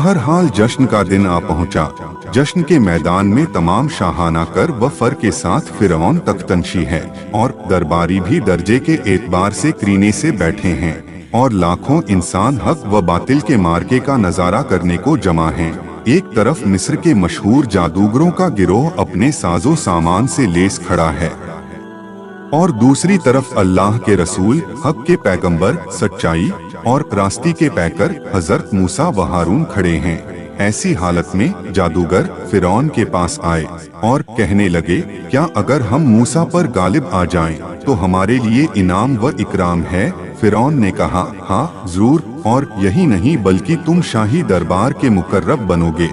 बहरहाल जश्न का दिन आ पहुंचा। जश्न के मैदान में तमाम शाहाना कर व फर के साथ फिरौन तख्तनशी है और दरबारी भी दर्जे के एतबार से क्रीने से बैठे हैं और लाखों इंसान हक व बातिल के मार्के का नजारा करने को जमा हैं। एक तरफ मिस्र के मशहूर जादूगरों का गिरोह अपने साजो सामान से लेस खड़ा है और दूसरी तरफ अल्लाह के रसूल, हक के पैगंबर, सच्चाई और रास्ती के पैकर हजरत मूसा व हारून खड़े हैं। ऐसी हालत में जादूगर फिरौन के पास आए और कहने लगे, क्या अगर हम मूसा पर गालिब आ जाएं, तो हमारे लिए इनाम व इकराम है? फिरौन ने कहा, हाँ जरूर, और यही नहीं बल्कि तुम शाही दरबार के मुकर्रब बनोगे।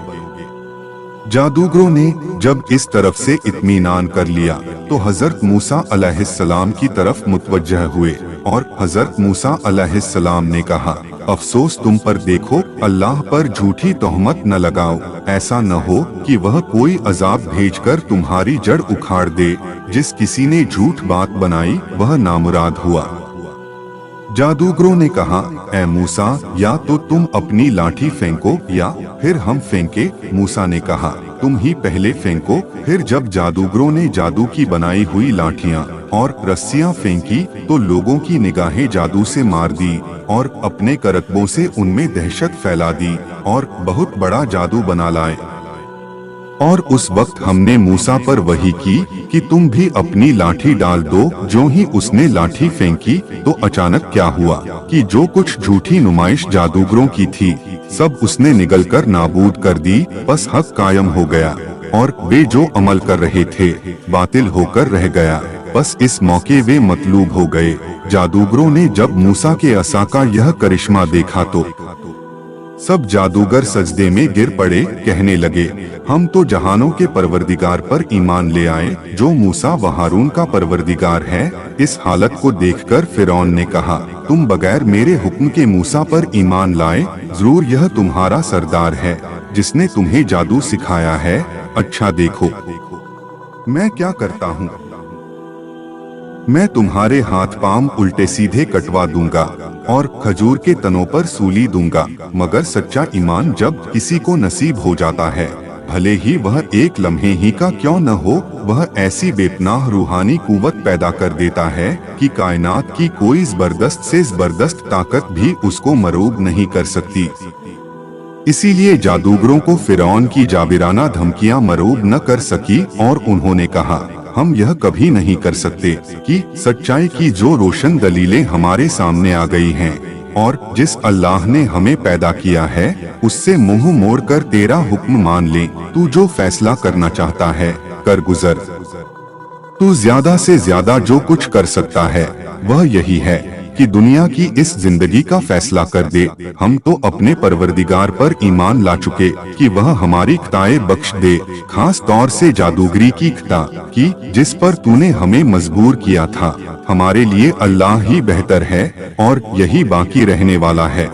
जादूगरों ने जब इस तरफ से इत्मीनान कर लिया तो हजरत मूसा अलैहिस्सलाम की तरफ मुतवज्जह हुए और हजरत मूसा अलैहिस्सलाम ने कहा, अफसोस तुम पर, देखो अल्लाह पर झूठी तोहमत न लगाओ, ऐसा न हो कि वह कोई अजाब भेजकर तुम्हारी जड़ उखाड़ दे। जिस किसी ने झूठ बात बनाई वह नामुराद हुआ। जादूगरों ने कहा, ऐ मूसा, या तो तुम अपनी लाठी फेंको या फिर हम फेंके। मूसा ने कहा, तुम ही पहले फेंको। फिर जब जादूगरों ने जादू की बनाई हुई लाठियां और रस्सियां फेंकी तो लोगों की निगाहें जादू से मार दी और अपने करतबों से उनमें दहशत फैला दी और बहुत बड़ा जादू बना लाए। और उस वक्त हमने मूसा पर वही की कि तुम भी अपनी लाठी डाल दो। जो ही उसने लाठी फेंकी तो अचानक क्या हुआ कि जो कुछ झूठी नुमाइश जादूगरों की थी सब उसने निगलकर नाबूद कर दी। बस हक कायम हो गया और वे जो अमल कर रहे थे बातिल होकर रह गया। बस इस मौके वे मतलूब हो गए। जादूगरों ने जब मूसा के असा का यह करिश्मा देखा तो सब जादूगर सजदे में गिर पड़े, कहने लगे, हम तो जहानों के परवरदिगार पर ईमान ले आए जो मूसा व हारून का परवरदिगार है। इस हालत को देखकर फिरौन ने कहा, तुम बगैर मेरे हुक्म के मूसा पर ईमान लाए, जरूर यह तुम्हारा सरदार है जिसने तुम्हें जादू सिखाया है। अच्छा देखो मैं क्या करता हूँ, मैं तुम्हारे हाथ पांव उल्टे सीधे कटवा दूंगा और खजूर के तनों पर सूली दूंगा। मगर सच्चा ईमान जब किसी को नसीब हो जाता है, भले ही वह एक लम्हे ही का क्यों न हो, वह ऐसी बेपनाह रूहानी कुव्वत पैदा कर देता है कि कायनात की कोई जबरदस्त से जबरदस्त ताकत भी उसको मरूब नहीं कर सकती। इसीलिए जादूगरों को फिरौन की जाबिराना धमकियां मरूब न कर सकी और उन्होंने कहा, हम यह कभी नहीं कर सकते कि सच्चाई की जो रोशन दलीलें हमारे सामने आ गई हैं और जिस अल्लाह ने हमें पैदा किया है उससे मुंह मोड़ कर तेरा हुक्म मान लें। तू जो फैसला करना चाहता है कर गुजर। तू ज्यादा से ज्यादा जो कुछ कर सकता है वह यही है कि दुनिया की इस जिंदगी का फैसला कर दे। हम तो अपने परवरदिगार पर ईमान ला चुके कि वह हमारी खताएं बख्श दे, खास तौर से जादूगरी की खता की जिस पर तूने हमें मजबूर किया था। हमारे लिए अल्लाह ही बेहतर है और यही बाकी रहने वाला है।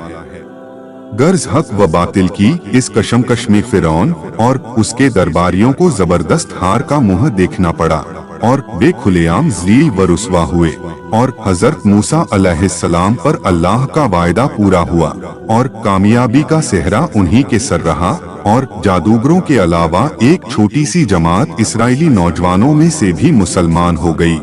गर्ज हक व बातिल की इस कशमकश में फिरौन और उसके दरबारियों को जबरदस्त हार का मुंह देखना पड़ा और वे खुलेआम ज़लील व रुस्वा हुए और हजरत मूसा अलैहिस्सलाम पर अल्लाह का वायदा पूरा हुआ और कामयाबी का सेहरा उन्हीं के सर रहा। और जादूगरों के अलावा एक छोटी सी जमात इस्राएली नौजवानों में से भी मुसलमान हो गई।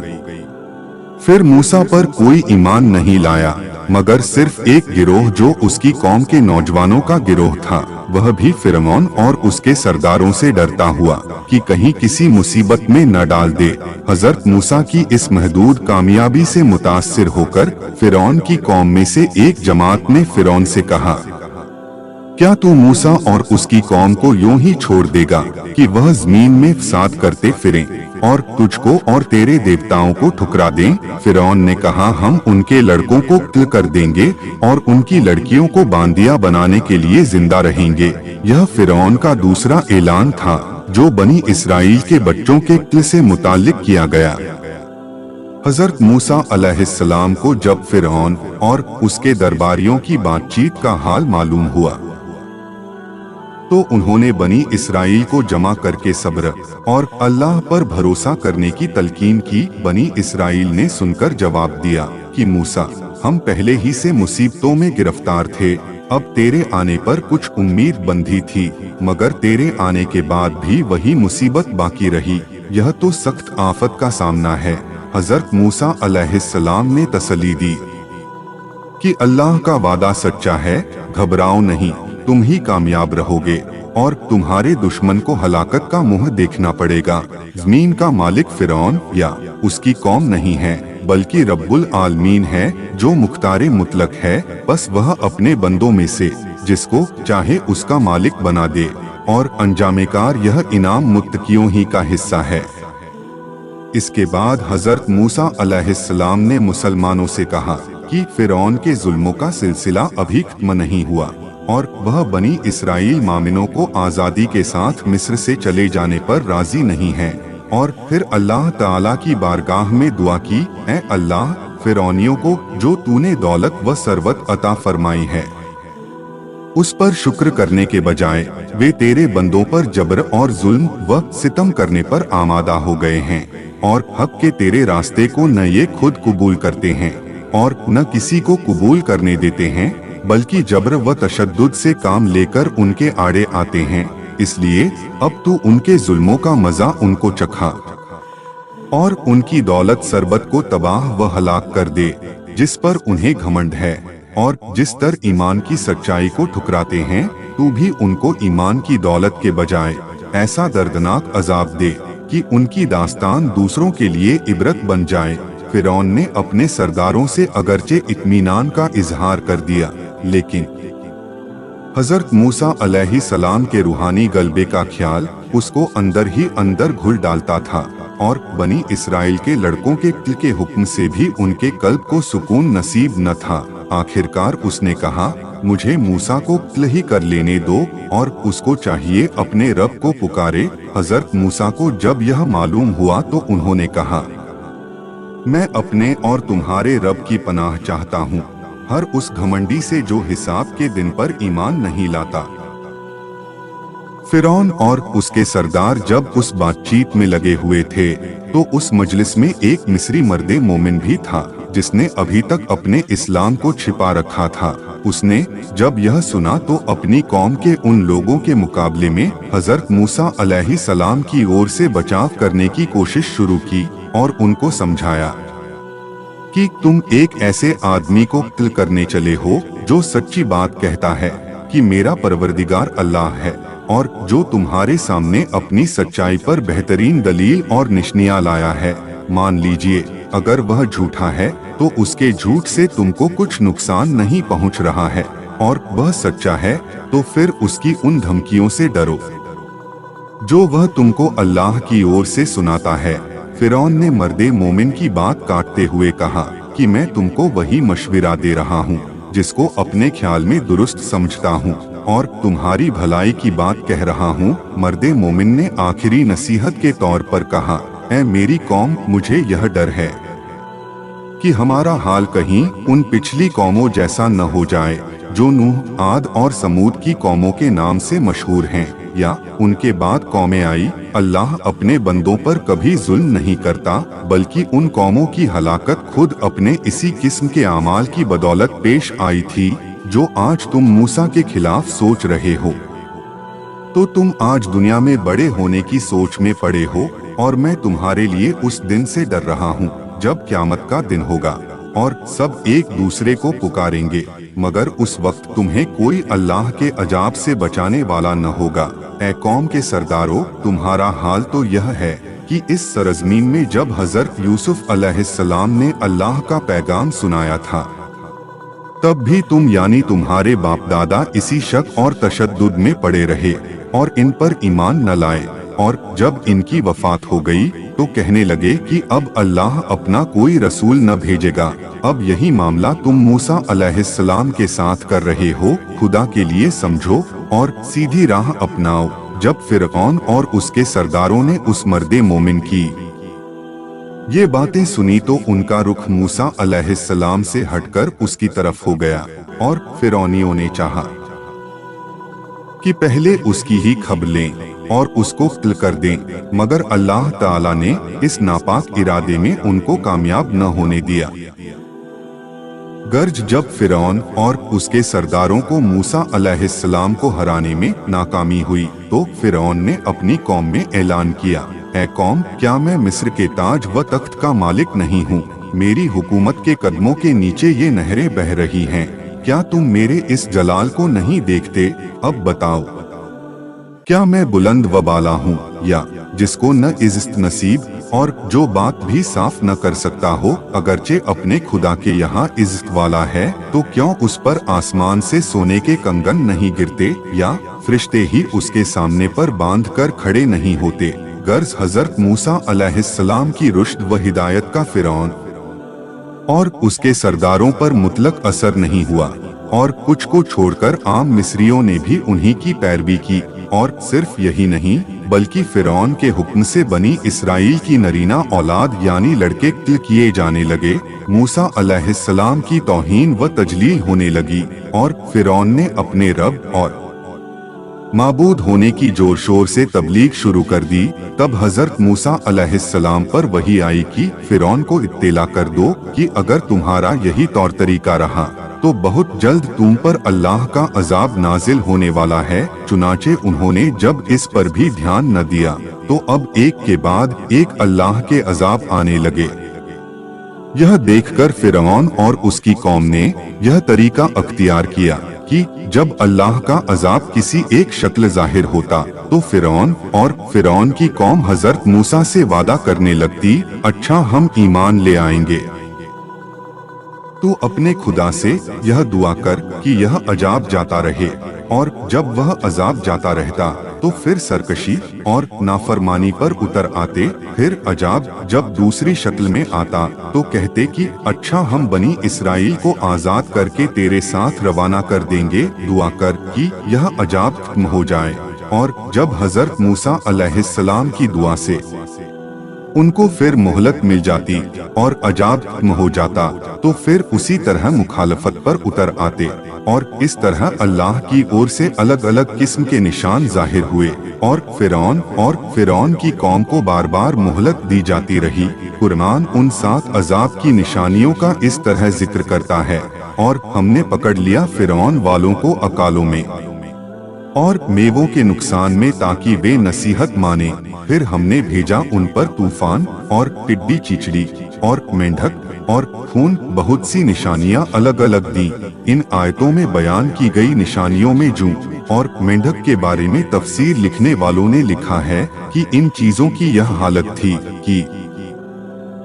फिर मूसा पर कोई ईमान नहीं लाया मगर सिर्फ एक गिरोह जो उसकी कौम के नौजवानों का गिरोह था। वह भी फिरौन और उसके सरदारों से डरता हुआ कि कहीं किसी मुसीबत में न डाल दे। हजरत मूसा की इस महदूद कामयाबी से मुतासिर होकर फिरौन की कौम में से एक जमात ने फिरौन से कहा, क्या तू मूसा और उसकी कौम को यूं ही छोड़ देगा कि वह जमीन में फसाद करते फिरें और तुझको और तेरे देवताओं को ठुकरा दें? फिरौन ने कहा, हम उनके लड़कों को कत्ल कर देंगे और उनकी लड़कियों को बांदिया बनाने के लिए जिंदा रहेंगे। यह फिरौन का दूसरा ऐलान था जो बनी इस्राइल के बच्चों के कत्ल से मुताल्लिक किया गया। हजरत मूसा अलैहिस्सलाम को जब फिरौन और उसके दरबारियों की बातचीत का हाल मालूम हुआ तो उन्होंने बनी इस्राइल को जमा करके सब्र और अल्लाह पर भरोसा करने की तलकीन की। बनी इस्राइल ने सुनकर जवाब दिया कि मूसा, हम पहले ही से मुसीबतों में गिरफ्तार थे, अब तेरे आने पर कुछ उम्मीद बंधी थी, मगर तेरे आने के बाद भी वही मुसीबत बाकी रही। यह तो सख्त आफत का सामना है। हजरत मूसा अलैहिस्सलाम ने तसल्ली दी कि अल्लाह का वादा सच्चा है, घबराओ नहीं, तुम ही कामयाब रहोगे और तुम्हारे दुश्मन को हलाकत का मुंह देखना पड़ेगा। जमीन का मालिक फिरौन या उसकी कौम नहीं है, बल्कि रब्बुल आलमीन है जो मुख्तारे मुतलक है। बस वह अपने बंदों में से जिसको चाहे उसका मालिक बना दे, और अंजामेकार यह इनाम मुत्तकियों ही का हिस्सा है। इसके बाद हजरत मूसा अलैहिस्सलाम ने मुसलमानों से कहा कि फिरौन के जुल्मों का सिलसिला अभी खत्म नहीं हुआ और वह बनी इसराइल मामिनों को आज़ादी के साथ मिस्र से चले जाने पर राजी नहीं है। और फिर अल्लाह ताला की बारगाह में दुआ की, ऐ अल्लाह, फिरौनियों को जो तूने दौलत व सरवत अता फरमाई है उस पर शुक्र करने के बजाय वे तेरे बंदों पर जबर और जुल्म व सितम करने पर आमादा हो गए हैं और हक के तेरे रास्ते को न ये खुद कबूल करते हैं और न किसी को कबूल करने देते हैं, बल्कि जबर व तशद्दुद से काम लेकर उनके आड़े आते हैं। इसलिए अब तू उनके जुल्मों का मजा उनको चखा और उनकी दौलत सरबत को तबाह व हलाक कर दे जिस पर उन्हें घमंड है, और जिस तर ईमान की सच्चाई को ठुकराते हैं तू भी उनको ईमान की दौलत के बजाय ऐसा दर्दनाक अजाब दे कि उनकी दास्तान दूसरों के लिए इबरत बन जाए। फिरौन ने अपने सरदारों से अगरचे इत्मीनान का इजहार कर दिया, लेकिन हजरत मूसा अलैहिस्सलाम के रूहानी गलबे का ख्याल उसको अंदर ही अंदर घुल डालता था और बनी इसराइल के लड़कों के किल के हुक्म से भी उनके कल्ब को सुकून नसीब न था। आखिरकार उसने कहा, मुझे मूसा को किल ही कर लेने दो और उसको चाहिए अपने रब को पुकारे। हजरत मूसा को जब यह मालूम हुआ तो उन्होंने कहा, मैं अपने और तुम्हारे रब की पनाह चाहता हूँ, हर उस घमंडी से जो हिसाब के दिन पर ईमान नहीं लाता। फिरौन और उसके सरदार जब उस बातचीत में लगे हुए थे तो उस मजलिस में एक मिस्री मर्दे मोमिन भी था जिसने अभी तक अपने इस्लाम को छिपा रखा था। उसने जब यह सुना तो अपनी कौम के उन लोगों के मुकाबले में हजरत मूसा अलैहिस्सलाम की ओर से बचाव करने की कोशिश शुरू की और उनको समझाया कि तुम एक ऐसे आदमी को किल करने चले हो जो सच्ची बात कहता है कि मेरा परवरदिगार अल्लाह है, और जो तुम्हारे सामने अपनी सच्चाई पर बेहतरीन दलील और निशानियां लाया है। मान लीजिए अगर वह झूठा है तो उसके झूठ से तुमको कुछ नुकसान नहीं पहुंच रहा है, और वह सच्चा है तो फिर उसकी उन धमकियों से डरो जो वह तुमको अल्लाह की ओर से सुनाता है। फिरौन ने मर्दे मोमिन की बात काटते हुए कहा कि मैं तुमको वही मशविरा दे रहा हूँ जिसको अपने ख्याल में दुरुस्त समझता हूँ और तुम्हारी भलाई की बात कह रहा हूँ। मर्दे मोमिन ने आखिरी नसीहत के तौर पर कहा, ऐ मेरी कौम, मुझे यह डर है कि हमारा हाल कहीं उन पिछली कौमों जैसा न हो जाए जो नूह, आद और समूद की कौमों के नाम से मशहूर हैं, या उनके बाद कौमें आई। अल्लाह अपने बंदों पर कभी जुल्म नहीं करता, बल्कि उन कौमों की हलाकत खुद अपने इसी किस्म के आमाल की बदौलत पेश आई थी जो आज तुम मूसा के खिलाफ सोच रहे हो। तो तुम आज दुनिया में बड़े होने की सोच में पड़े हो, और मैं तुम्हारे लिए उस दिन से डर रहा हूँ जब क़यामत का दिन होगा और सब एक दूसरे को पुकारेंगे, मगर उस वक्त तुम्हें कोई अल्लाह के अजाब से बचाने वाला न होगा। ऐ कौम के सरदारों, तुम्हारा हाल तो यह है कि इस सरजमीन में जब हजरत यूसुफ अलैहिस्सलाम ने अल्लाह का पैगाम सुनाया था तब भी तुम यानी तुम्हारे बाप दादा इसी शक और तशद्दुद में पड़े रहे और इन पर ईमान न लाए, और जब इनकी वफात हो गई तो कहने लगे कि अब अल्लाह अपना कोई रसूल न भेजेगा। अब यही मामला तुम मूसा अलैहिस्सलाम के साथ कर रहे हो। खुदा के लिए समझो और सीधी राह अपनाओ। जब फिरऔन और उसके सरदारों ने उस मर्दे मोमिन की ये बातें सुनी तो उनका रुख मूसा अलैहिस्सलाम से हटकर उसकी तरफ हो गया, और फिरौनियों ने चाहा कि पहले उसकी ही खबर लें और उसको किल कर दें, मगर अल्लाह ताला ने इस नापाक इरादे में उनको कामयाब न होने दिया। गर्ज जब फिरौन और उसके सरदारों को मूसा अलैहिस्सलाम को हराने में नाकामी हुई तो फिरौन ने अपनी कौम में ऐलान किया, ऐ कौम, क्या मैं मिस्र के ताज व तख्त का मालिक नहीं हूँ? मेरी हुकूमत के कदमों के नीचे ये नहरें बह रही हैं। क्या तुम मेरे इस जलाल को नहीं देखते? अब बताओ, क्या मैं बुलंद व बाला हूँ या जिसको न इज्जत नसीब और जो बात भी साफ न कर सकता हो? अगरचे अपने खुदा के यहाँ इज्जत वाला है तो क्यों उस पर आसमान से सोने के कंगन नहीं गिरते या फरिश्ते ही उसके सामने पर बांध कर खड़े नहीं होते? गर्ज हजरत मूसा अलैहिस्सलाम की रुश्द व हिदायत का फिरौन और उसके सरदारों पर मुतलक असर नहीं हुआ और कुछ को छोड़कर आम मिस्रियों ने भी उन्हीं की पैरवी की। और सिर्फ यही नहीं बल्कि फिरौन के हुक्म से बनी इसराइल की नरीना औलाद यानी लड़के कत्ल किए जाने लगे। मूसा अलैहिस्सलाम की तौहीन व तजलील होने लगी और फिरौन ने अपने रब और माबूद होने की जोर शोर से तबलीग शुरू कर दी। तब हजरत मूसा अलैहिस्सलाम पर वही आई कि फिरौन को इत्तेला कर दो कि अगर तुम्हारा यही तौर तरीका रहा तो बहुत जल्द तुम पर अल्लाह का अजाब नाजिल होने वाला है। चुनाचे उन्होंने जब इस पर भी ध्यान न दिया तो अब एक के बाद एक अल्लाह के अजाब आने लगे। यह देखकर फिरौन और उसकी कौम ने यह तरीका अख्तियार किया कि जब अल्लाह का अजाब किसी एक शक्ल जाहिर होता तो फिरौन और फिरौन की कौम हजरत मूसा से वादा करने लगती, अच्छा हम ईमान ले आएंगे। तू अपने खुदा से यह दुआ कर कि यह अजाब जाता रहे, और जब वह अजाब जाता रहता तो फिर सरकशी और नाफरमानी पर उतर आते। फिर अजाब जब दूसरी शक्ल में आता तो कहते कि अच्छा हम बनी इसराइल को आजाद करके तेरे साथ रवाना कर देंगे, दुआ कर कि यह अजाब खत्म हो जाए। और जब हजरत मूसा अलैहिस्सलाम की दुआ से उनको फिर मोहलत मिल जाती और अजाब खत्म हो जाता तो फिर उसी तरह मुखालफत पर उतर आते। और इस तरह अल्लाह की ओर से अलग अलग किस्म के निशान जाहिर हुए और फिरौन की कौम को बार बार मोहलत दी जाती रही। कुरान उन 7 अजाब की निशानियों का इस तरह जिक्र करता है, और हमने पकड़ लिया फिरौन वालों को अकालों में और मेवों के नुकसान में ताकि वे नसीहत माने। फिर हमने भेजा उन पर तूफान और टिड्डी चिचड़ी और मेंढक और खून, बहुत सी निशानियां अलग अलग दी। इन आयतों में बयान की गई निशानियों में जूं और मेंढक के बारे में तफसीर लिखने वालों ने लिखा है कि इन चीजों की यह हालत थी कि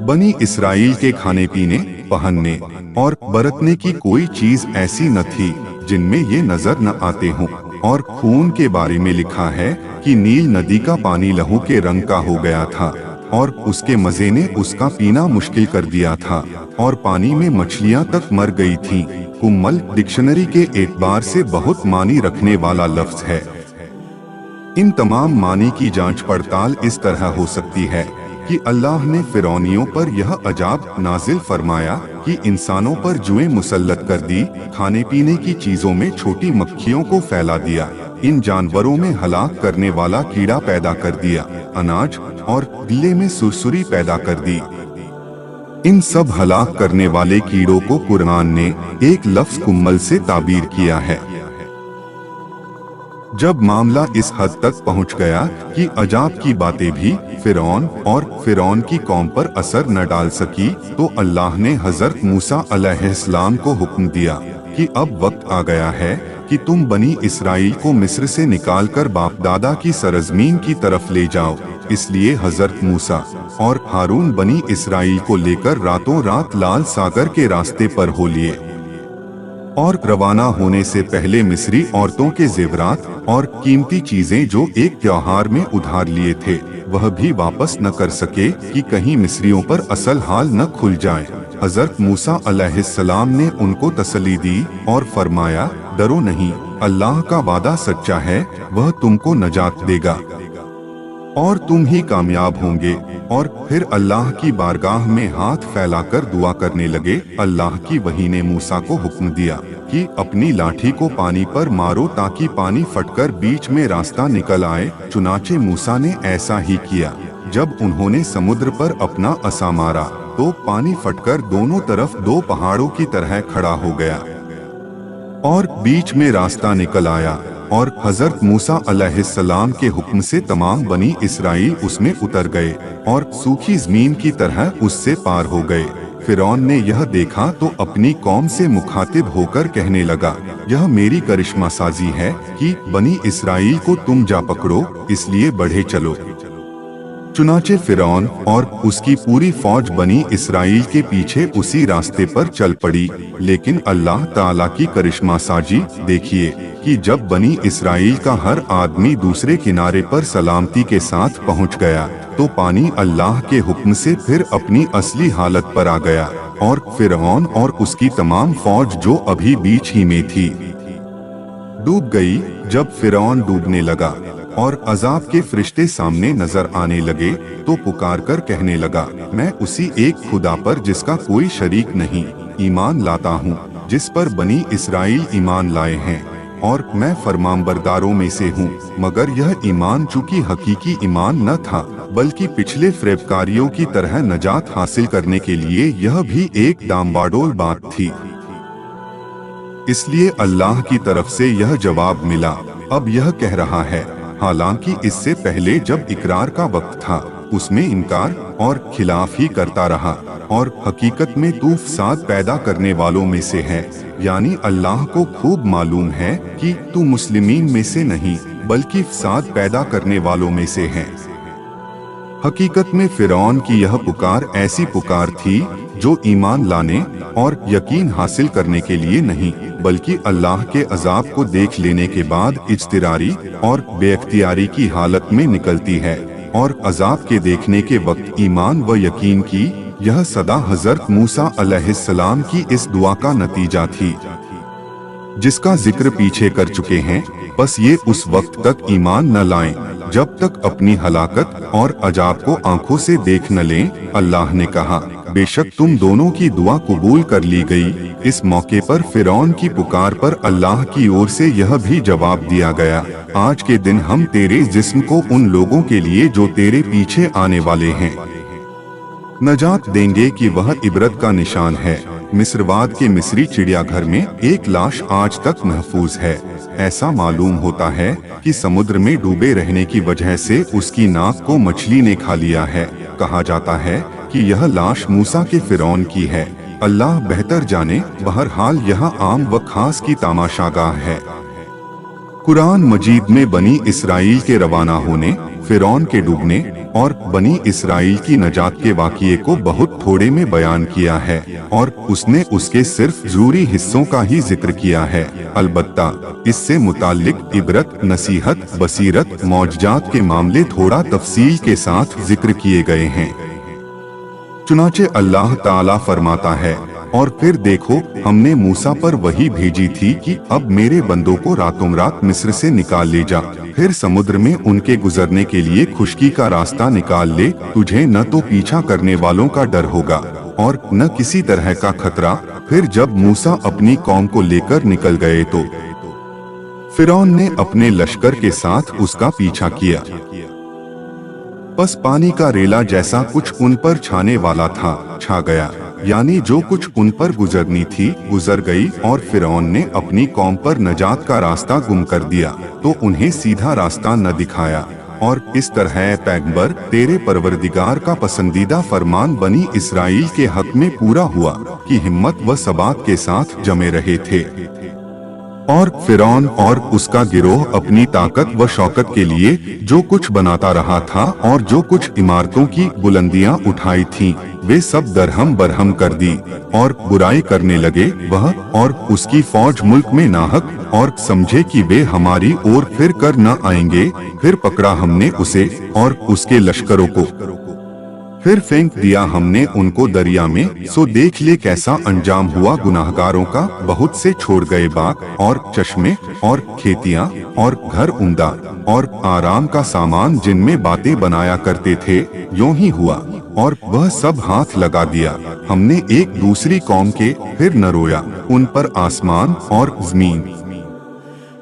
बनी इसराइल के खाने पीने, पहनने और बरतने की कोई चीज ऐसी न थी जिनमें ये नजर न आते हों। और खून के बारे में लिखा है कि नील नदी का पानी लहू के रंग का हो गया था और उसके मजे ने उसका पीना मुश्किल कर दिया था, और पानी में मछलियां तक मर गई थीं। कुम्मल डिक्शनरी के एतबार से बहुत मानी रखने वाला लफ्ज है। इन तमाम मानी की जांच पड़ताल इस तरह हो सकती है कि अल्लाह ने फिरौनियों पर यह अजाब नाजिल फरमाया कि इंसानों पर जुएं मुसल्लत कर दी, खाने पीने की चीजों में छोटी मक्खियों को फैला दिया, इन जानवरों में हलाक करने वाला कीड़ा पैदा कर दिया, अनाज और दिले में सुरसुरी पैदा कर दी। इन सब हलाक करने वाले कीड़ों को कुरान ने एक लफ्ज कुम्मल से ताबीर किया है। जब मामला इस हद तक पहुंच गया कि अजाब की बातें भी फिरौन और फिरौन की कौम पर असर न डाल सकी तो अल्लाह ने हजरत मूसा अलैहिस्सलाम को हुक्म दिया कि अब वक्त आ गया है कि तुम बनी इसराइल को मिस्र से निकालकर बाप दादा की सरजमीन की तरफ ले जाओ। इसलिए हजरत मूसा और हारून बनी इसराइल को लेकर रातों रात लाल सागर के रास्ते पर हो लिए, और रवाना होने से पहले मिस्री औरतों के जेवरात और कीमती चीजें जो एक त्योहार में उधार लिए थे वह भी वापस न कर सके कि कहीं मिस्रियों पर असल हाल न खुल जाए। हजरत मूसा अलैहिस्सलाम ने उनको तसल्ली दी और फरमाया, डरो नहीं, अल्लाह का वादा सच्चा है, वह तुमको नजात देगा और तुम ही कामयाब होंगे। और फिर अल्लाह की बारगाह में हाथ फैलाकर दुआ करने लगे। अल्लाह की वही ने मूसा को हुक्म दिया कि अपनी लाठी को पानी पर मारो ताकि पानी फटकर बीच में रास्ता निकल आए। चुनाचे मूसा ने ऐसा ही किया। जब उन्होंने समुद्र पर अपना असा मारा तो पानी फटकर दोनों तरफ दो पहाड़ों की तरह खड़ा हो गया और बीच में रास्ता निकल आया और हजरत मूसा अलैहिस्सलाम के हुक्म से तमाम बनी इसराइल उसमें उतर गए और सूखी जमीन की तरह उससे पार हो गए। फिरौन ने यह देखा तो अपनी कौम से मुखातिब होकर कहने लगा, यह मेरी करिश्मा साजी है कि बनी इसराइल को तुम जा पकड़ो, इसलिए बढ़े चलो। चुनाचे फिरौन और उसकी पूरी फौज बनी इसराइल के पीछे उसी रास्ते पर चल पड़ी। लेकिन अल्लाह ताला की करिश्मा साजी देखिए कि जब बनी इसराइल का हर आदमी दूसरे किनारे पर सलामती के साथ पहुंच गया तो पानी अल्लाह के हुक्म से फिर अपनी असली हालत पर आ गया और फिरौन और उसकी तमाम फौज जो अभी बीच ही में थी डूब गई। जब फिरौन डूबने लगा और अजाब के फरिश्ते सामने नजर आने लगे तो पुकार कर कहने लगा, मैं उसी एक खुदा पर जिसका कोई शरीक नहीं ईमान लाता हूँ, जिस पर बनी इसराइल ईमान लाए हैं, और मैं फरमानबरदारों में से हूँ। मगर यह ईमान चूंकि हकीकी ईमान न था बल्कि पिछले फरेबकारियों की तरह नजात हासिल करने के लिए यह भी एक डामबाडोल बात थी, इसलिए अल्लाह की तरफ से यह जवाब मिला। अब यह कह रहा है, हालांकि इससे पहले जब इकरार का वक्त था उसमें इनकार और खिलाफ ही करता रहा और हकीकत में तू फसाद पैदा करने वालों में से है। यानी अल्लाह को खूब मालूम है कि तू मुस्लिमीन में से नहीं बल्कि फसाद पैदा करने वालों में से है। हकीकत में फिरौन की यह पुकार ऐसी पुकार थी जो ईमान लाने और यकीन हासिल करने के लिए नहीं बल्कि अल्लाह के अजाब को देख लेने के बाद इज्तिरारी और बेअख्तियारी की हालत में निकलती है। और अजाब के देखने के वक्त ईमान व यकीन की यह सदा हजरत मूसा अलैहिस्सलाम की इस दुआ का नतीजा थी जिसका जिक्र पीछे कर चुके हैं। बस ये उस वक्त तक ईमान न लाएं जब तक अपनी हलाकत और अजाब को आंखों से देख न लें। अल्लाह ने कहा, बेशक तुम दोनों की दुआ कबूल कर ली गई। इस मौके पर फिरौन की पुकार पर अल्लाह की ओर से यह भी जवाब दिया गया, आज के दिन हम तेरे जिस्म को उन लोगों के लिए जो तेरे पीछे आने वाले हैं नजात देंगे कि वह इबरत का निशान है। मिस्रवाद के मिस्री चिड़ियाघर में एक लाश आज तक महफूज है। ऐसा मालूम होता है कि समुद्र में डूबे रहने की वजह से उसकी नाक को मछली ने खा लिया है। कहा जाता है कि यह लाश मूसा के फिरौन की है। अल्लाह बेहतर जाने। बहरहाल यहाँ आम व खास की तमाशागाह है। कुरान मजीद में बनी इसराइल के रवाना होने, फिरौन के डूबने और बनी इसराइल की नजात के वाक़ये को बहुत थोड़े में बयान किया है और उसने उसके सिर्फ जरूरी हिस्सों का ही जिक्र किया है। अलबत्ता इससे मुताल्लिक इबरत, नसीहत, बसीरत, मौजजात के मामले थोड़ा तफसील के साथ जिक्र किए गए हैं। चुनाचे अल्लाह ताला फरमाता है, और फिर देखो हमने मूसा पर वही भेजी थी कि अब मेरे बंदों को रातों रात मिस्र से निकाल ले जा, फिर समुद्र में उनके गुजरने के लिए खुश्की का रास्ता निकाल ले। तुझे न तो पीछा करने वालों का डर होगा और न किसी तरह का खतरा। फिर जब मूसा अपनी कौम को लेकर निकल गए तो फिरौन ने अपने लश्कर के साथ उसका पीछा किया। बस पानी का रेला जैसा कुछ उन पर छाने वाला था, छा गया। यानी जो कुछ उन पर गुजरनी थी गुजर गई और फिरौन ने अपनी कौम पर नजात का रास्ता गुम कर दिया तो उन्हें सीधा रास्ता न दिखाया। और इस तरह पैगंबर तेरे परवरदिगार का पसंदीदा फरमान बनी इसराइल के हक में पूरा हुआ कि हिम्मत व सबात के साथ जमे रहे थे। और फिरौन और उसका गिरोह अपनी ताकत व शौकत के लिए जो कुछ बनाता रहा था और जो कुछ इमारतों की बुलंदियां उठाई थीं, वे सब दरहम बरहम कर दी और बुराई करने लगे वह और उसकी फौज मुल्क में नाहक, और समझे कि वे हमारी ओर फिर कर न आएंगे। फिर पकड़ा हमने उसे और उसके लश्करों को, फिर फेंक दिया हमने उनको दरिया में। सो देख ले कैसा अंजाम हुआ गुनाहगारों का। बहुत से छोड़ गए बाग और चश्मे और खेतियां और घर उम्दा और आराम का सामान जिनमें बातें बनाया करते थे। यूं ही हुआ और वह सब हाथ लगा दिया हमने एक दूसरी कौम के। फिर न रोया उन पर आसमान और जमीन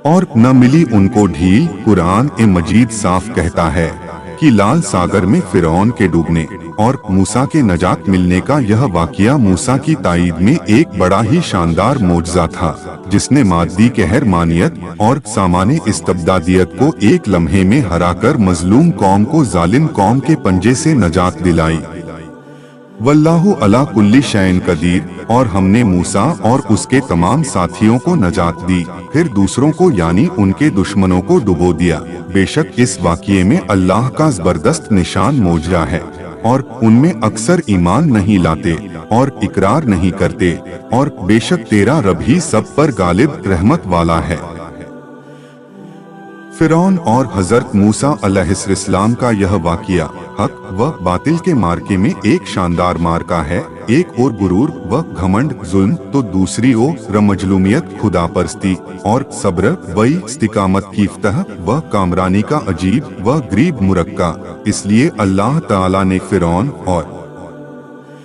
और न मिली उनको ढील। कुरान ए मजीद साफ कहता है, कि लाल सागर में फिरौन के डूबने और मूसा के नजात मिलने का यह वाकया मूसा की ताईद में एक बड़ा ही शानदार मोजज़ा था, जिसने मादी कहरमानियत और सामान्य इस्तबदादियत को एक लम्हे में हराकर मजलूम कौम को जालिम कौम के पंजे से नजात दिलाई। वल्लाहु अला कुल्ली शैइन कदीर। और हमने मूसा और उसके तमाम साथियों को नजात दी, फिर दूसरों को यानी उनके दुश्मनों को डुबो दिया। बेशक इस वाक़ये में अल्लाह का जबरदस्त निशान मौजूद है, और उनमें अक्सर ईमान नहीं लाते और इकरार नहीं करते, और बेशक तेरा रब ही सब पर गालिब रहमत वाला है। फिरौन और हजरत मूसा अलैहिस्सलाम का यह वाक़या हक व बातिल के मार्के में एक शानदार मार्का है। एक और गुरूर व घमंड जुल्म तो दूसरी ओर मजलूमियत, खुदापरस्ती और सब्र व इस्तिकामत की फतह व कामरानी का अजीब व गरीब मुरक्का। इसलिए अल्लाह ताला ने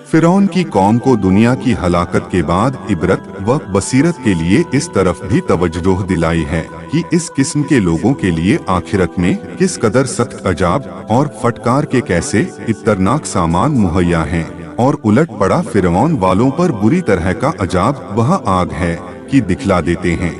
फिरौन की कौम को दुनिया की हलाकत के बाद इबरत व बसीरत के लिए इस तरफ भी तवज्जो दिलाई है कि इस किस्म के लोगों के लिए आखिरत में किस कदर सख्त अजाब और फटकार के कैसे इब्तरनाक सामान मुहैया हैं, और उलट पड़ा फिरौन वालों पर बुरी तरह का अजाब वह आग है कि दिखला देते हैं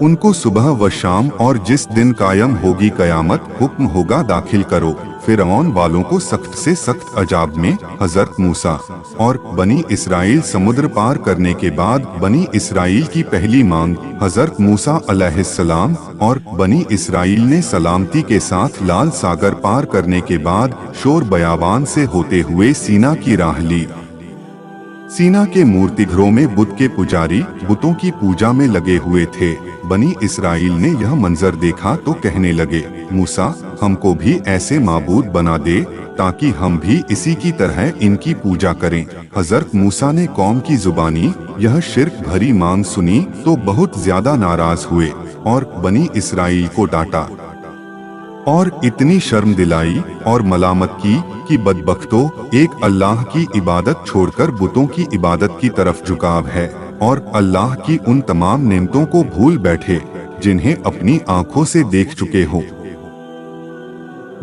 उनको सुबह व शाम, और जिस दिन कायम होगी कयामत हुक्म होगा दाखिल करो। फिरौन वालों को सख्त से सख्त अजाब में हजरत मूसा और बनी इसराइल समुद्र पार करने के बाद बनी इसराइल की पहली मांग हजरत मूसा अलैहिस्सलाम और बनी इसराइल ने सलामती के साथ लाल सागर पार करने के बाद शोर बयाबान से होते हुए सीना की राह ली। सीना के मूर्तिघरों में बुत के पुजारी बुतों की पूजा में लगे हुए थे। बनी इसराइल ने यह मंजर देखा तो कहने लगे, मूसा हमको भी ऐसे माबूद बना दे ताकि हम भी इसी की तरह इनकी पूजा करें। हजरत मूसा ने कौम की जुबानी यह शिर्क भरी मांग सुनी तो बहुत ज्यादा नाराज हुए और बनी इसराइल को डांटा और इतनी शर्म दिलाई और मलामत की कि बदबख्तों, एक अल्लाह की इबादत छोड़कर बुतों की इबादत की तरफ झुकाव है और अल्लाह की उन तमाम नेमतों को भूल बैठे जिन्हें अपनी आंखों से देख चुके हो।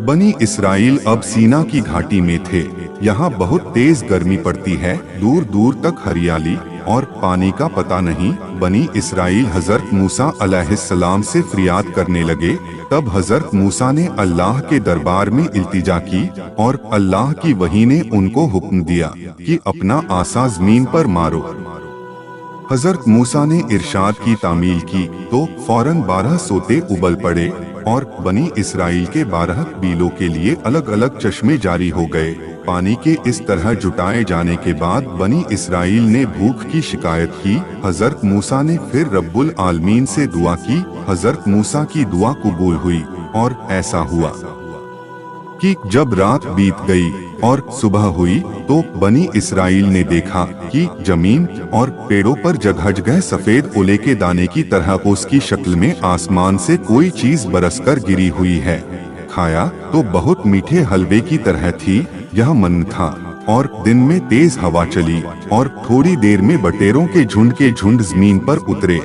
बनी इसराइल अब सीना की घाटी में थे। यहाँ बहुत तेज गर्मी पड़ती है, दूर दूर तक हरियाली और पानी का पता नहीं। बनी इसराइल हजरत मूसा अलैहिस्सलाम से फरियाद करने लगे। तब हजरत मूसा ने अल्लाह के दरबार में इल्तिजा की और अल्लाह की वही ने उनको हुक्म दिया कि अपना आसा जमीन पर मारो। हजरत मूसा ने इरशाद की तामील की तो फौरन 12 सोते उबल पड़े और बनी इसराइल के 12 कबीलों के लिए अलग अलग चश्मे जारी हो गए। पानी के इस तरह जुटाए जाने के बाद बनी इसराइल ने भूख की शिकायत की। हजरत मूसा ने फिर रब्बुल आलमीन से दुआ की। हजरत मूसा की दुआ कबूल हुई और ऐसा हुआ कि जब रात बीत गई और सुबह हुई तो बनी इसराइल ने देखा कि जमीन और पेड़ों पर जगह जगह सफेद ओले के दाने की तरह उसकी शक्ल में आसमान से कोई चीज बरसकर गिरी हुई है। खाया तो बहुत मीठे हलवे की तरह थी। यह मन था और दिन में तेज हवा चली और थोड़ी देर में बटेरों के झुंड जमीन पर उतरे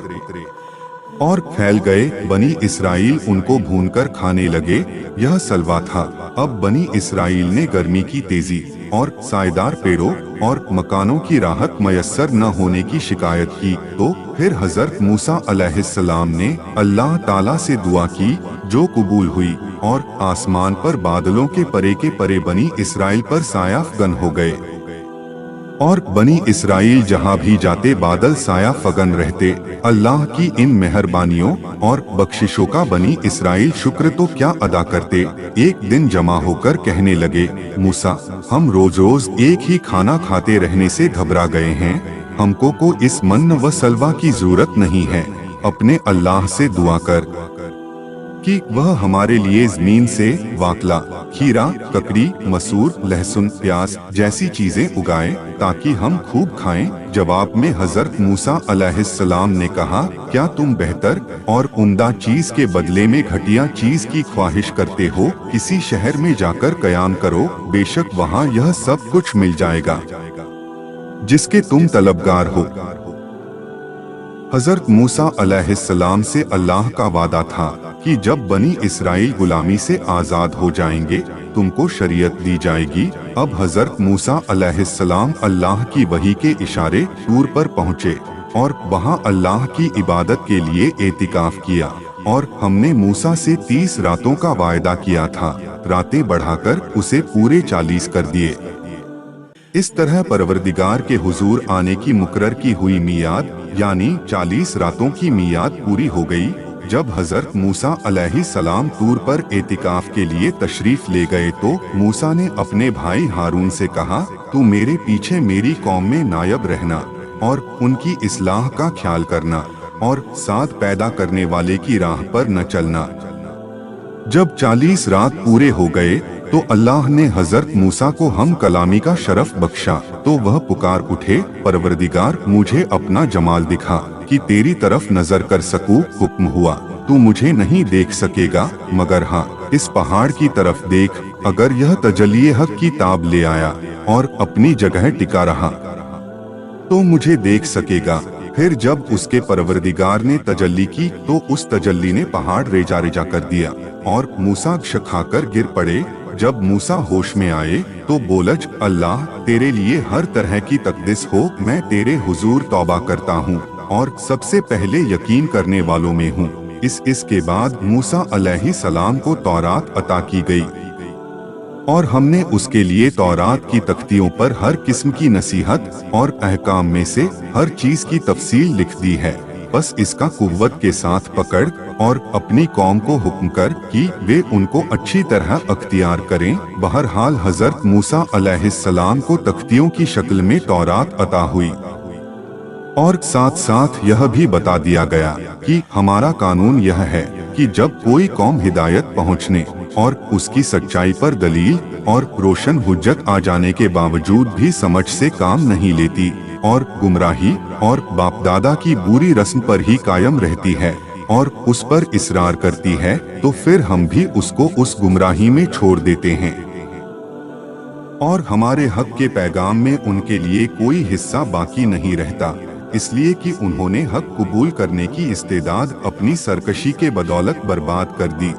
और फैल गए। बनी इसराइल उनको भूनकर खाने लगे। यह सलवा था। अब बनी इसराइल ने गर्मी की तेजी और सायेदार पेड़ों और मकानों की राहत मयस्सर न होने की शिकायत की तो फिर हजरत मूसा अलैहिस्सलाम ने अल्लाह ताला से दुआ की जो कबूल हुई और आसमान पर बादलों के परे बनी इसराइल पर साया फगन हो गए और बनी इसराइल जहाँ भी जाते बादल साया फगन रहते। अल्लाह की इन मेहरबानियों और बख्शिशों का बनी इसराइल शुक्र तो क्या अदा करते। एक दिन जमा होकर कहने लगे, मूसा हम रोज रोज एक ही खाना खाते रहने से घबरा गए हैं। हमको को इस मन्न व सलवा की जरूरत नहीं है। अपने अल्लाह से दुआ कर कि वह हमारे लिए जमीन से वाकला, खीरा, ककड़ी, मसूर, लहसुन, प्याज जैसी चीजें उगाए ताकि हम खूब खाएं। जवाब में हजरत मूसा अलैहिस्सलाम ने कहा, क्या तुम बेहतर और उम्दा चीज के बदले में घटिया चीज की ख्वाहिश करते हो? किसी शहर में जाकर कयाम करो, बेशक वहाँ यह सब कुछ मिल जाएगा जिसके तुम तलबगार हो। हजरत मूसा अलैहिस्सलाम से अल्लाह का वादा था कि जब बनी इसराइल गुलामी से आजाद हो जाएंगे तुमको शरीयत दी जाएगी। अब हजरत मूसा अलैहिस्सलाम अल्लाह की वही के इशारे तूर पर पहुँचे और वहाँ अल्लाह की इबादत के लिए एतिकाफ किया और हमने मूसा से 30 रातों का वायदा किया था, रातें बढ़ाकर उसे पूरे 40 कर दिए। इस तरह परवरदिगार के हुजूर आने की मुकर्रर की हुई मियाद यानी 40 रातों की मियाद पूरी हो गई। जब हजरत मूसा अलैहिस्सलाम तूर पर एतिकाफ के लिए तशरीफ ले गए तो मूसा ने अपने भाई हारून से कहा, तू मेरे पीछे मेरी कौम में नायब रहना और उनकी इस्लाह का ख्याल करना और साथ पैदा करने वाले की राह पर न चलना। जब 40 रात पूरे हो गए तो अल्लाह ने हजरत मूसा को हम कलामी का शरफ बख्शा तो वह पुकार उठे, परवरदिगार मुझे अपना जमाल दिखा कि तेरी तरफ नजर कर सकूं। हुक्म हुआ, तू मुझे नहीं देख सकेगा मगर हाँ इस पहाड़ की तरफ देख, अगर यह तजल्ली हक की ताब ले आया और अपनी जगह टिका रहा तो मुझे देख सकेगा। फिर जब उसके परवरदिगार ने तजल्ली की तो उस तजल्ली ने पहाड़ रेजा रेजा कर दिया और मूसा खाकर गिर पड़े। जब मूसा होश में आए तो बोलज, अल्लाह तेरे लिए हर तरह की तकदीस हो, मैं तेरे हुजूर तौबा करता हूँ और सबसे पहले यकीन करने वालों में हूँ। इसके बाद मूसा अलैहिस्सलाम को तौरात अता की गई और हमने उसके लिए तौरात की तख्तियों पर हर किस्म की नसीहत और अहकाम में से हर चीज की तफसील लिख दी है। बस इसका कुव्वत के साथ पकड़ और अपनी कौम को हुक्म कर कि वे उनको अच्छी तरह अख्तियार करें। बहरहाल हजरत मूसा अलैहिस्सलाम को तख्तियों की शक्ल में तौरात अता हुई और साथ साथ यह भी बता दिया गया कि हमारा कानून यह है कि जब कोई कौम हिदायत पहुँचने और उसकी सच्चाई पर दलील और रोशन हुज्जत आ जाने के बावजूद भी समझ से काम नहीं लेती और गुमराही और बाप दादा की बुरी रस्म पर ही कायम रहती है और उस पर इसरार करती है तो फिर हम भी उसको उस गुमराही में छोड़ देते हैं और हमारे हक के पैगाम में उनके लिए कोई हिस्सा बाकी नहीं रहता, इसलिए कि उन्होंने हक कबूल करने की इस्तेदाद अपनी सरकशी के बदौलत बर्बाद कर दी।